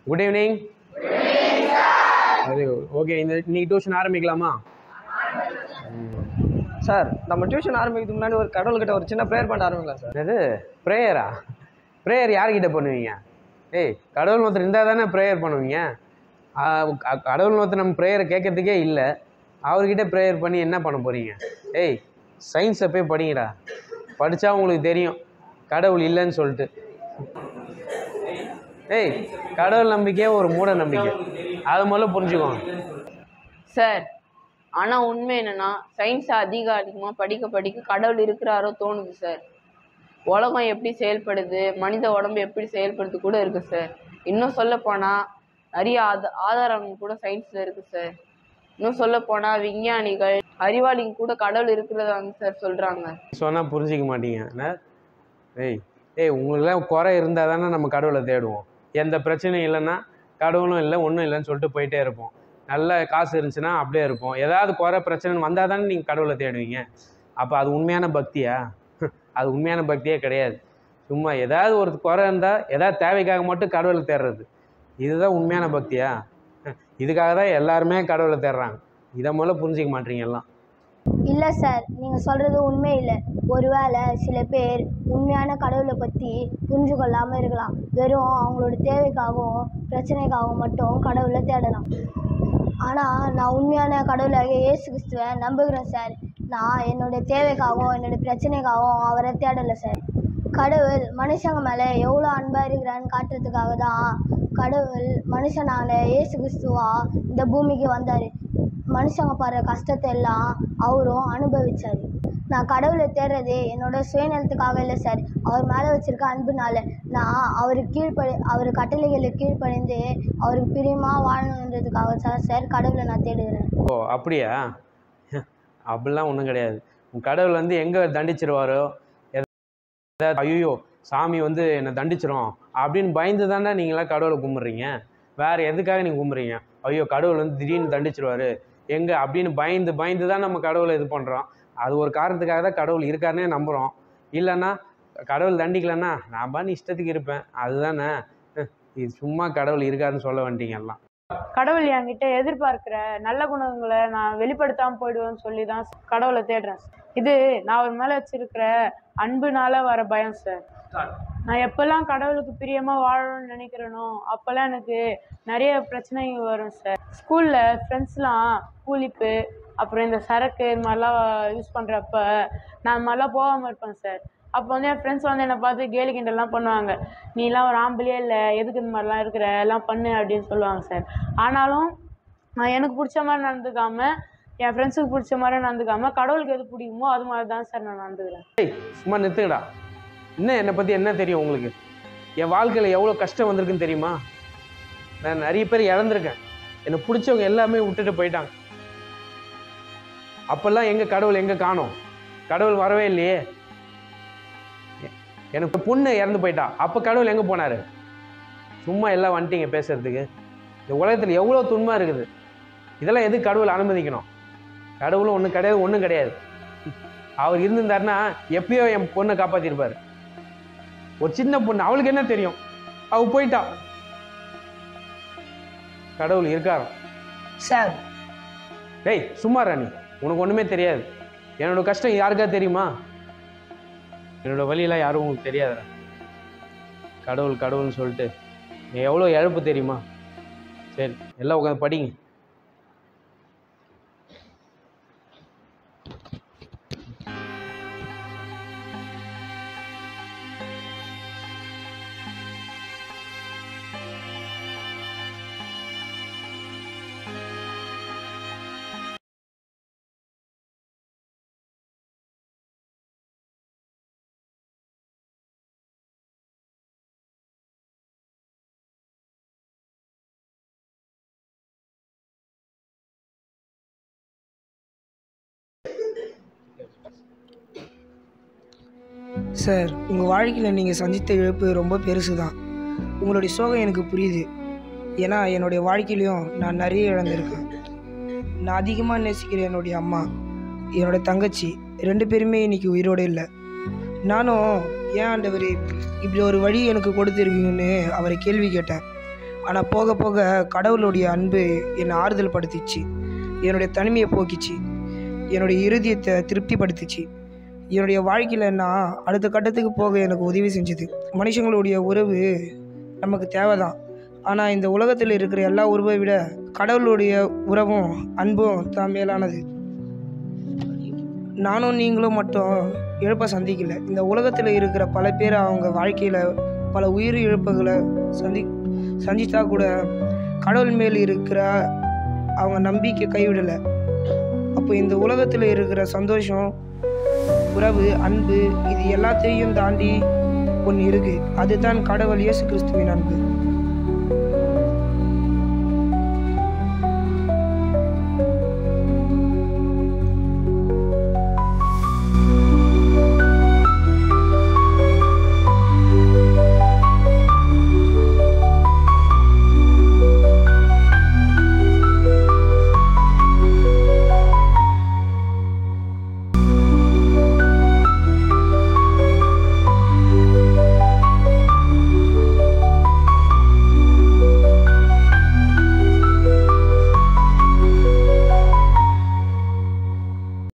Good evening. Very good. Okay, இன்னைக்கு tuition ஆரம்பிக்கலாமா? Sir, நம்ம டியூஷன் ஆரம்பிக்கிறதுக்கு முன்னாடி ஒரு கடவுள்கிட்ட ஒரு சின்ன ப்ரேயர் பண்ண ஆரம்பிக்கலாம் சார். அது ப்ரேயரா? ப்ரேயர் யார்கிட்ட பண்ணுவீங்க? கடவுள் ஒருத்தர் இருந்தால் தானே ப்ரேயர் பண்ணுவீங்க. கடவுள் ஒருத்தர் நம்ம ப்ரேயரை கேட்கறதுக்கே இல்லை, அவர்கிட்ட ப்ரேயர் பண்ணி என்ன பண்ண போகிறீங்க? சயின்ஸை போய் படிங்கடா, படித்தா உங்களுக்கு தெரியும் கடவுள் இல்லைன்னு சொல்லிட்டு. கடவுள் நம்பிக்கையே ஒரு மூட நம்பிக்கை, அதை முதல்ல புரிஞ்சுக்கோங்க சார். ஆனால் உண்மை என்னென்னா, சயின்ஸை அதிகமாக படிக்க கடவுள் இருக்கிறாரோ தோணுது சார். உலகம் எப்படி செயல்படுது, மனித உடம்பு எப்படி செயல்படுது கூட இருக்குது சார். இன்னும் சொல்லப்போனால் நிறைய ஆதாரங்கள் கூட சயின்ஸில் இருக்குது சார். இன்னும் சொல்லப்போனால் விஞ்ஞானிகள் அறிவாளிங்க கூட கடவுள் இருக்கிறதாங்க சார் சொல்கிறாங்க. சொன்னால் புரிஞ்சிக்க மாட்டீங்க. உங்களுக்குலாம் குறை இருந்தால் தானே நம்ம கடவுளை தேடுவோம். எந்த பிரச்சனையும் இல்லைன்னா கடவுளும் இல்லை ஒன்றும் இல்லைன்னு சொல்லிட்டு போயிட்டே இருப்போம். நல்ல காசு இருந்துச்சுன்னா அப்படியே இருப்போம். ஏதாவது குறை பிரச்சனை வந்தால் தானே நீங்கள் கடவுளை தேடுவீங்க. அப்போ அது உண்மையான பக்தியா? அது உண்மையான பக்தியே கிடையாது. சும்மா ஏதாவது ஒரு குறை இருந்தால் ஏதாவது தேவைக்காக மட்டும் கடவுளை தேடுறது, இதுதான் உண்மையான பக்தியா? இதுக்காக தான் எல்லாருமே கடவுளை தேடுறாங்க. இதை முதல்ல புரிஞ்சிக்க மாட்டீங்க எல்லாம். இல்லை சார், நீங்கள் சொல்கிறது உண்மை இல்லை. ஒருவேளை சில பேர் உண்மையான கடவுளை பற்றி புரிஞ்சு கொள்ளாமல் இருக்கலாம். வெறும் அவங்களோட தேவைக்காகவும் பிரச்சனைக்காகவும் மட்டும் கடவுளை தேடலாம். ஆனால் நான் உண்மையான கடவுளாக இயேசு கிறிஸ்துவை நம்புகிறேன் சார். நான் என்னோடய தேவைக்காகவும் என்னோடய பிரச்சனைக்காகவும் அவரை தேடலை சார். கடவுள் மனுஷங்க மேலே எவ்வளோ அன்பாக இருக்கிறான்னு காட்டுறதுக்காக தான் கடவுள் மனுஷனால இயேசு கிறிஸ்துவா இந்த பூமிக்கு வந்தார். மனுஷங்க படுற கஷ்டத்தை எல்லாம் அவரும் அனுபவிச்சார். நான் கடவுளை தேடுறது என்னோட சுயநலத்துக்காக இல்லை சார், அவர் மேலே வச்சுருக்க அன்புனால. நான் அவர் கட்டளைகளுக்கு கீழ்ப்படிந்து அவருக்கு பிரியமாக வாழணுன்றதுக்காக சார் கடவுளை நான் தேடுகிறேன். ஓ அப்படியா? அப்படிலாம் ஒன்றும் கிடையாது. கடவுள் வந்து எங்கே தண்டிச்சிருவாரோ, ஐயோ சாமி வந்து என்னை தண்டிச்சிரும் அப்படின்னு பயந்து தானே நீங்களாம் கடவுளை கும்பிட்றீங்க. வேறு எதுக்காக நீங்கள் கும்பிட்றீங்க? ஐயோ கடவுள் வந்து திடீர்னு தண்டிச்சிருவார் எங்கே அப்படின்னு பயந்து தான் நம்ம கடவுளை இது பண்ணுறோம். அது ஒரு காரணத்துக்காக தான் கடவுள் இருக்காருன்னே நம்புகிறோம். இல்லைன்னா கடவுள் தண்டிக்கலைன்னா நான் பாட்டு இஷ்டத்துக்கு இருப்பேன், அதுதானே. இது சும்மா கடவுள் இருக்காருன்னு சொல்ல வேண்டிங்க எல்லாம். கடவுள் என்கிட்ட எதிர்பார்க்கிற நல்ல குணங்களை நான் வெளிப்படுத்தாமல் போயிடுவேன்னு சொல்லி தான் கடவுளை தேடுறேன். இது நான் அவர் மேலே வச்சிருக்கிற அன்புனால வர பயம் சார். நான் எப்போல்லாம் கடவுளுக்கு பிரியமாக வாழணும்னு நினைக்கிறேனோ அப்போல்லாம் எனக்கு நிறைய பிரச்சனைகள் வரும் சார். ஸ்கூலில் ஃப்ரெண்ட்ஸ்லாம் கூலிப்பு அப்புறம் இந்த சரக்கு இது மாதிரிலாம் யூஸ் பண்ணுறப்ப நான் இது மாதிரிலாம் போகாமல் இருப்பேன் சார். அப்போ வந்து என் ஃப்ரெண்ட்ஸ் வந்து என்னை பார்த்து கேலி கிண்டல்லாம் பண்ணுவாங்க. நீலாம் ஒரு ஆம்பளையே இல்லை, எதுக்கு இந்த மாதிரிலாம் இருக்கிற, எல்லாம் பண்ணு அப்படின்னு சொல்லுவாங்க சார். ஆனாலும் நான் எனக்கு பிடிச்ச மாதிரி நடந்துக்காமல் என் ஃப்ரெண்ட்ஸுக்கு பிடிச்ச மாதிரி நடந்துக்காமல் கடவுளுக்கு எது பிடிக்குமோ அது மாதிரி தான் சார் நான் நடந்துக்கிறேன். சும்மா நிறுத்துக்கடா. இன்னும் என்னை பற்றி என்ன தெரியும் உங்களுக்கு? என் வாழ்க்கையில் எவ்வளோ கஷ்டம் வந்திருக்குன்னு தெரியுமா? நான் நிறைய பேர் இழந்திருக்கேன். என்னை பிடிச்சவங்க எல்லாமே விட்டுட்டு போயிட்டாங்க. அப்போல்லாம் எங்கே கடவுள் எங்கே காணோம்? கடவுள் வரவே இல்லையே. எனக்கு பொண்ணு இறந்து போயிட்டா, அப்போ கடவுள் எங்கே போனார்? சும்மா எல்லாம் வந்துட்டீங்க பேசுறதுக்கு. இந்த உலகத்தில் எவ்வளோ துன்பம் இருக்குது, இதெல்லாம் எதுக்கு கடவுள் அனுமதிக்கணும்? கடவுளும் ஒன்றும் கிடையாது. அவர் இருந்திருந்தாருன்னா எப்பயோ என் பொண்ணை காப்பாற்றிருப்பார். ஒரு சின்ன பொண்ணு, அவளுக்கு என்ன தெரியும்? அவள் போயிட்டா. கடவுள் இருக்காரா சார்? சும்மா ராணி, உனக்கு ஒன்றுமே தெரியாது. என்னோட கஷ்டம் யாருக்கா தெரியுமா? என்னோட வழியெல்லாம் யாரும் உங்களுக்கு தெரியாதா? கடவுள்னு சொல்லிட்டு நீ எவ்வளோ இழப்பு தெரியுமா? சரி, எல்லாம் உட்காந்து படிங்க. சார், உங்கள் வாழ்க்கையில் நீங்கள் சந்தித்த இழப்பு ரொம்ப பெருசு தான். உங்களுடைய சோகம் எனக்கு புரியுது. ஏன்னா என்னுடைய வாழ்க்கையிலையும் நான் நிறைய இழந்திருக்கேன். நான் அதிகமாக நேசிக்கிற என்னுடைய அம்மா, என்னோடய தங்கச்சி 2 பேருமே இன்றைக்கி உயிரோடு இல்லை. நானும் ஏன் ஆண்டவர் இப்படி ஒரு வழி எனக்கு கொடுத்துருக்கீங்கன்னு அவரை கேள்வி கேட்டேன். ஆனால் போக போக கடவுளுடைய அன்பு என்னை ஆறுதல் படுத்திச்சு, என்னுடைய தனிமையை போக்கிச்சு, என்னுடைய இருதயத்தை திருப்திப்படுத்திச்சு. என்னுடைய வாழ்க்கையில் நான் அடுத்த கட்டத்துக்கு போக எனக்கு உதவி செஞ்சுது. மனுஷங்களுடைய உறவு நமக்கு தேவைதான், ஆனால் இந்த உலகத்தில் இருக்கிற எல்லா உறவை விட கடவுளுடைய உறவும் அன்பும் தான் மேலானது. நானும் நீங்களும் மட்டும் இழப்பை சந்திக்கல. இந்த உலகத்தில் இருக்கிற பல பேர் அவங்க வாழ்க்கையில் பல உயிர் இழப்புகளை சந்தித்தா கூட கடவுள் மேல் இருக்கிற அவங்க நம்பிக்கை கைவிடலை. அப்போ இந்த உலகத்தில் இருக்கிற சந்தோஷம், உறவு, அன்பு, இது எல்லாத்தையும் தாண்டி ஒன்று இருக்குது. அதுதான் கடவுள் இயேசு கிறிஸ்துவின் அன்பு.